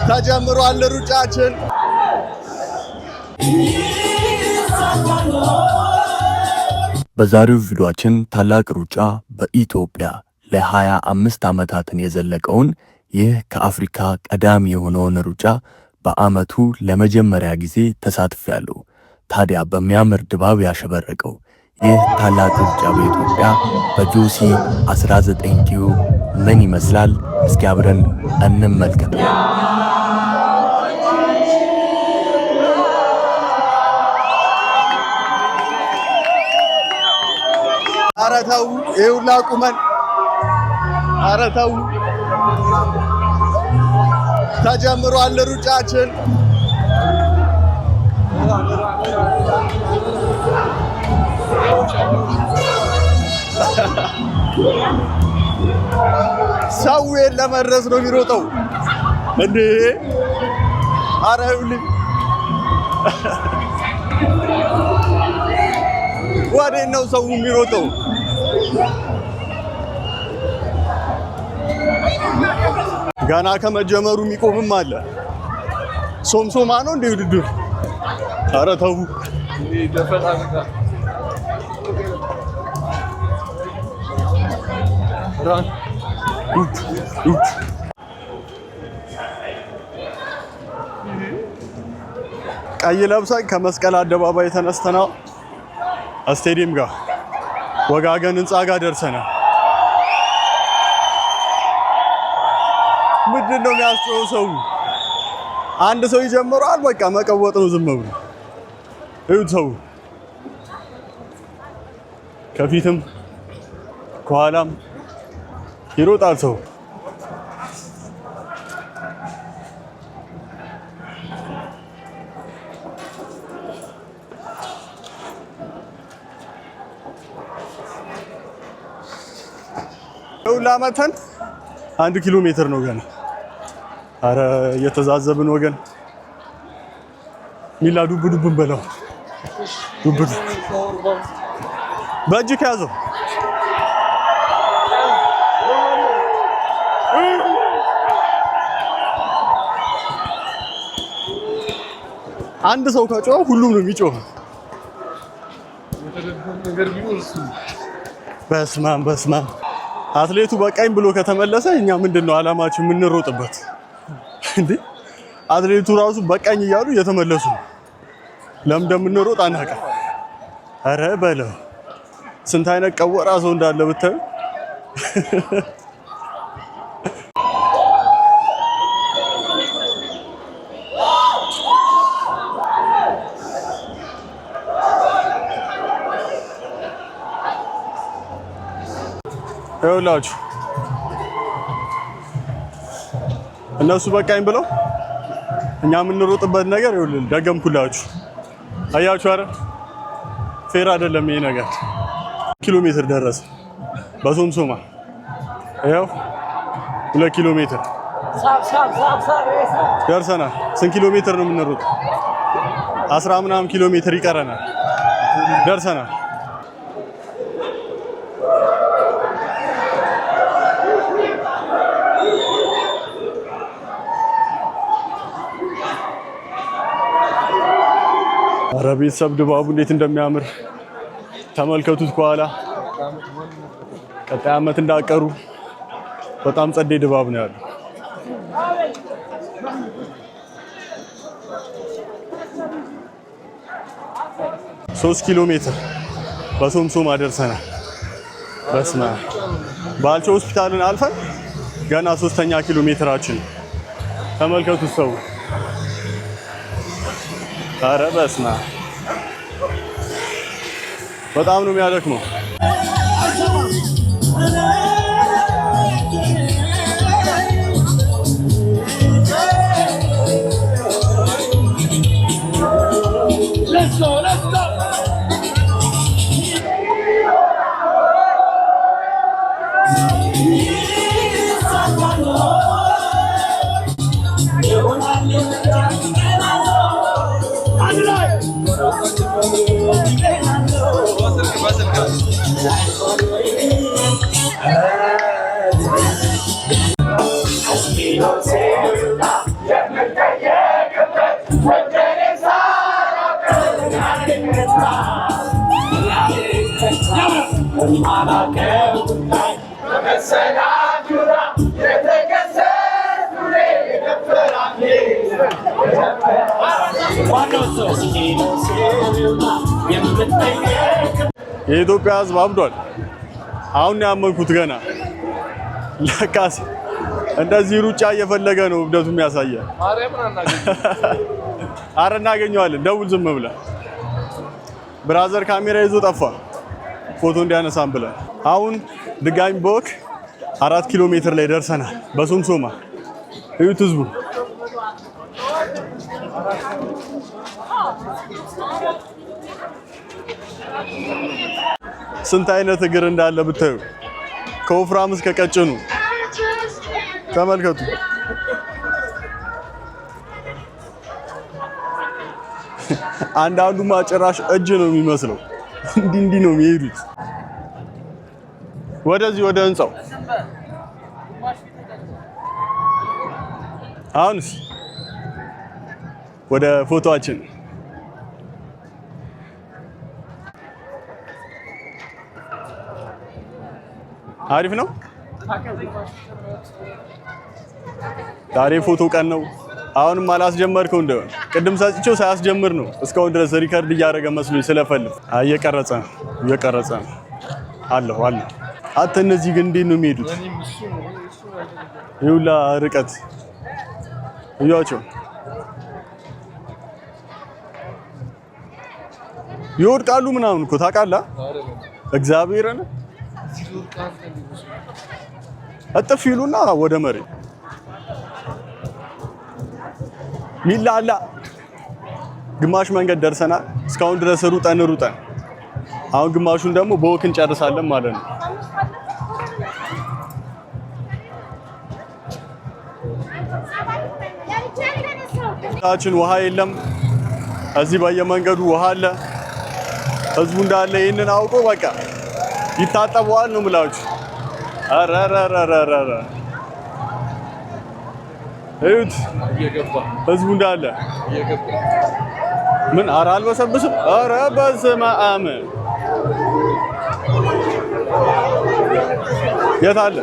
ተጀምሯል ሩጫችን በዛሬው ቪዲዮአችን ታላቅ ሩጫ በኢትዮጵያ ለ25 ዓመታትን የዘለቀውን ይህ ከአፍሪካ ቀዳሚ የሆነውን ሩጫ በአመቱ ለመጀመሪያ ጊዜ ተሳትፌያለሁ። ታዲያ በሚያምር ድባብ ያሸበረቀው ይህ ታላቅ ሩጫ በኢትዮጵያ በጆሲ 19 ኪሎ ምን ይመስላል? እስኪ አብረን እንመልከት። አረታው ይውላ ቁመን አረታው ተጀምሯል ሩጫችን ሰውን ለመድረስ ነው የሚሮጠው እንዴ አረውልኝ ወዴት ነው ሰው የሚሮጠው ገና ከመጀመሩ የሚቆምም አለ ሶምሶማ ነው እንደ ውድድር ኧረ ተው ቀይ ለብሰን ከመስቀል አደባባይ ተነስተናል ስቴዲየም ጋር ወጋገን ህንጻ ጋር ደርሰናል። ምንድነው የሚያስጨው ሰው አንድ ሰው ይጀምራል በቃ መቀወጥ ነው ዝም ብሎ እዩት ሰው ከፊትም ከኋላም ይሮጣል ሰው ላመተን 1 ኪሎ ሜትር ነው ገና አረ እየተዛዘብን ወገን ሚላ ዱብ ዱብን በለው ዱብ በእጅ ከያዘው አንድ ሰው ከጮህ ሁሉም ነው የሚጮህ በስማም አትሌቱ በቃኝ ብሎ ከተመለሰ እኛ ምንድነው አላማችን የምንሮጥበት እንዴ አትሌቱ ራሱ በቃኝ እያሉ እየተመለሱ ለምን እንደምንሮጥ አናውቅም አረ በለው ስንት አይነት ቀወራ ሰው እንዳለ ብታዩ ይኸውላችሁ እነሱ በቃኝ ብለው እኛ የምንሮጥበት ነገር ይኸውልህ ደገምኩላችሁ አያችሁ አይደል ፌር አይደለም ይሄ ነገር ኪሎ ሜትር ደረሰ በሶምሶማ ይኸው 2 ኪሎ ሜትር ደርሰናል ስንት ኪሎ ሜትር ነው የምንሮጠው 10 ምናምን ኪሎ ሜትር ይቀረናል ደርሰናል አረ ቤተሰብ ድባቡ እንዴት እንደሚያምር ተመልከቱት ከኋላ ቀጣይ አመት እንዳቀሩ በጣም ጸዴ ድባብ ነው ያለው 3 ኪሎ ሜትር በሶምሶማ ደርሰናል በስማ ባልቾ ሆስፒታልን አልፈን ገና 3ኛ ኪሎ ሜትራችን ተመልከቱት ሰው አረ በስማ በጣም ነው የሚያደክመው let's go የኢትዮጵያ ሕዝብ አብዷል። አሁን ያመንኩት ገና ለካስ እንደዚህ ሩጫ እየፈለገ ነው እብደቱ የሚያሳየው። አረ እናገኘዋለን። ደውል ዝም ብለን ብራዘር ካሜራ ይዞ ጠፋ ፎቶ እንዲያነሳን ብለን። አሁን ድጋሚ በወክ 4 ኪሎ ሜትር ላይ ደርሰናል። በሶምሶማ እዩት ህዝቡ። ስንት አይነት እግር እንዳለ ብታዩ ከወፍራም እስከ ቀጭኑ ተመልከቱ። አንዳንዱ ማጨራሽ እጅ ነው የሚመስለው። እንዲህ ነው የሚሄዱት። ወደዚህ ወደ ህንጻው አሁንስ ወደ ፎቶአችን አሪፍ ነው። ዛሬ ፎቶ ቀን ነው። አሁንም አላስጀመርከው እንደው ቅድም ሰጥቼው ሳያስጀምር ነው እስካሁን ድረስ ሪከርድ እያደረገ መስሎኝ ስለፈልፍ እየቀረጸ ነው አለሁ። አተ እነዚህ ግን እንዴት ነው የሚሄዱት? ይውላ ርቀት እያቸው ይወድቃሉ ምናምን እኮ ታውቃለህ። እግዚአብሔርን እጥፍ ይሉና ወደ መሬት ሚላላ። ግማሽ መንገድ ደርሰናል። እስካሁን ድረስ ሩጠን አሁን ግማሹን ደግሞ በወክ እንጨርሳለን ማለት ነው። ታችን ውሃ የለም። እዚህ በየመንገዱ ውሃ አለ። ህዝቡ እንዳለ ይሄንን አውቆ በቃ ይታጠበዋል ነው የምላችሁ። አረረረረረ እዩት ህዝቡ እንዳለ ምን ኧረ አልበሰብስም። ኧረ በስመ አብ የት አለ?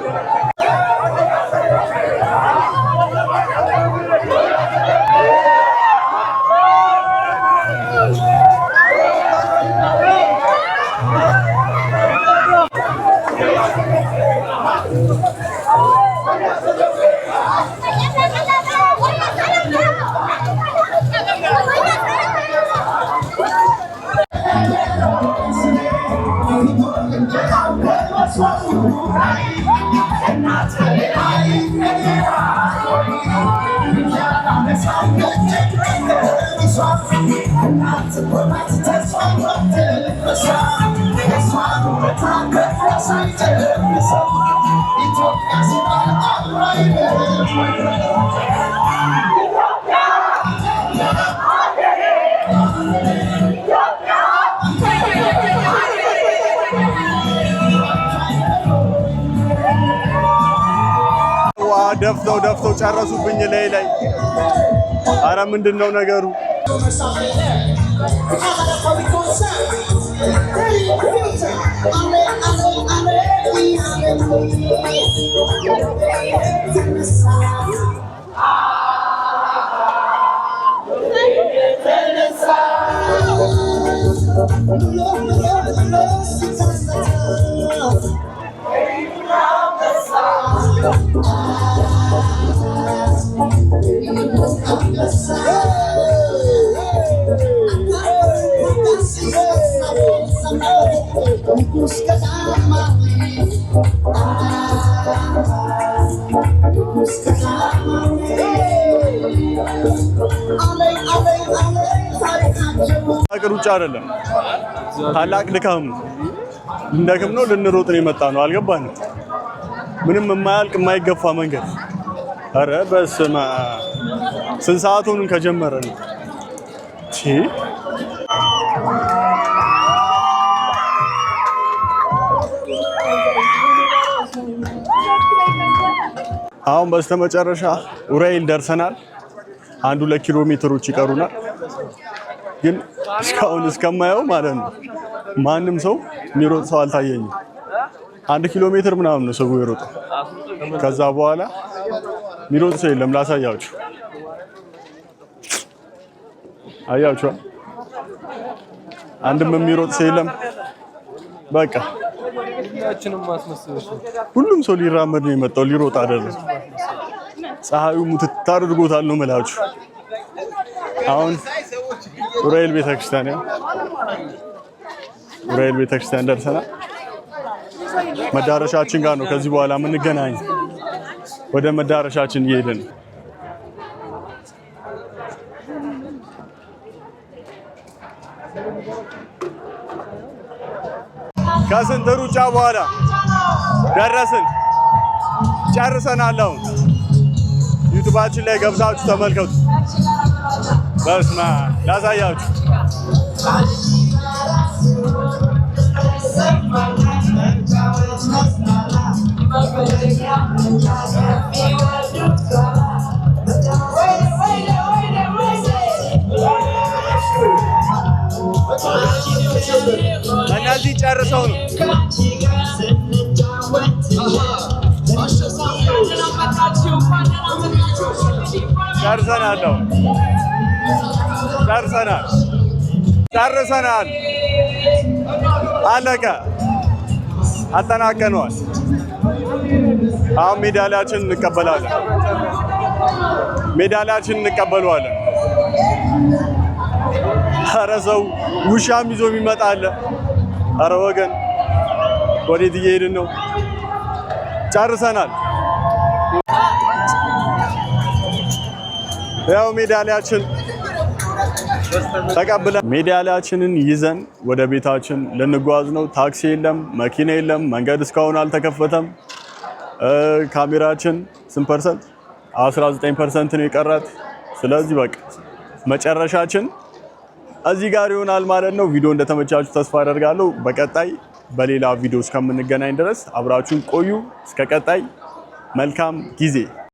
ደፍተው ጨረሱብኝ ላይ። አረ ምንድነው ነገሩ? ሩጫ አይደለም፣ ታላቅ ድካም ነው። እንደክም ነው ልንሮጥ ነው የመጣ ነው። አልገባንም። ምንም የማያልቅ የማይገፋ መንገድ። አረ በስመ አብ ስንት ሰዓት ሆኑን ከጀመረ ነው? አሁን በስተመጨረሻ ኡራኤል ደርሰናል። 1-2 ኪሎ ሜትሮች ይቀሩናል። ግን እስካሁን እስከማየው ማለት ነው ማንም ሰው የሚሮጥ ሰው አልታየኝም። 1 ኪሎ ሜትር ምናምን ነው ሰው የሮጠው። ከዛ በኋላ የሚሮጥ ሰው የለም። ላሳያችሁ። አያችሁ፣ አንድም የሚሮጥ ሰው የለም። በቃ ሁሉም ሰው ሊራመድ ነው የመጣው፣ ሊሮጥ አይደለም። ፀሐዩ ሙትት አድርጎታል ነው የምላችሁ። አሁን ኡራኤል ቤተክርስቲያን ደርሰናል። መዳረሻችን ጋር ነው ከዚህ በኋላ የምንገናኝ። ወደ መዳረሻችን እየሄድን ከስንት ሩጫ በኋላ ደረስን፣ ጨርሰናል። አሁን ዩቲዩባችን ላይ ገብታችሁ ተመልከቱ። በስመ አብ ላሳያችሁ። እነዚህ ጨርሰው ነው ጨርሰናል። አለቀ፣ አጠናቀነዋል። አሁን ሜዳሊያችን እንቀበለዋለን። ኧረ ሰው ውሻም ይዞ የሚመጣ አለ። ኧረ ወገን ወዴት እየሄድን ነው? ጨርሰናል። ያው ሜዳሊያችን ተቀብለን ሜዳሊያችንን ይዘን ወደ ቤታችን ልንጓዝ ነው። ታክሲ የለም፣ መኪና የለም፣ መንገድ እስካሁን አልተከፈተም። ካሜራችን 8%? 19% ነው የቀራት። ስለዚህ በቃ መጨረሻችን እዚህ ጋር ይሆናል ማለት ነው። ቪዲዮ እንደተመቻችሁ ተስፋ አደርጋለሁ። በቀጣይ በሌላ ቪዲዮ እስከምንገናኝ ድረስ አብራችሁን ቆዩ። እስከ ቀጣይ መልካም ጊዜ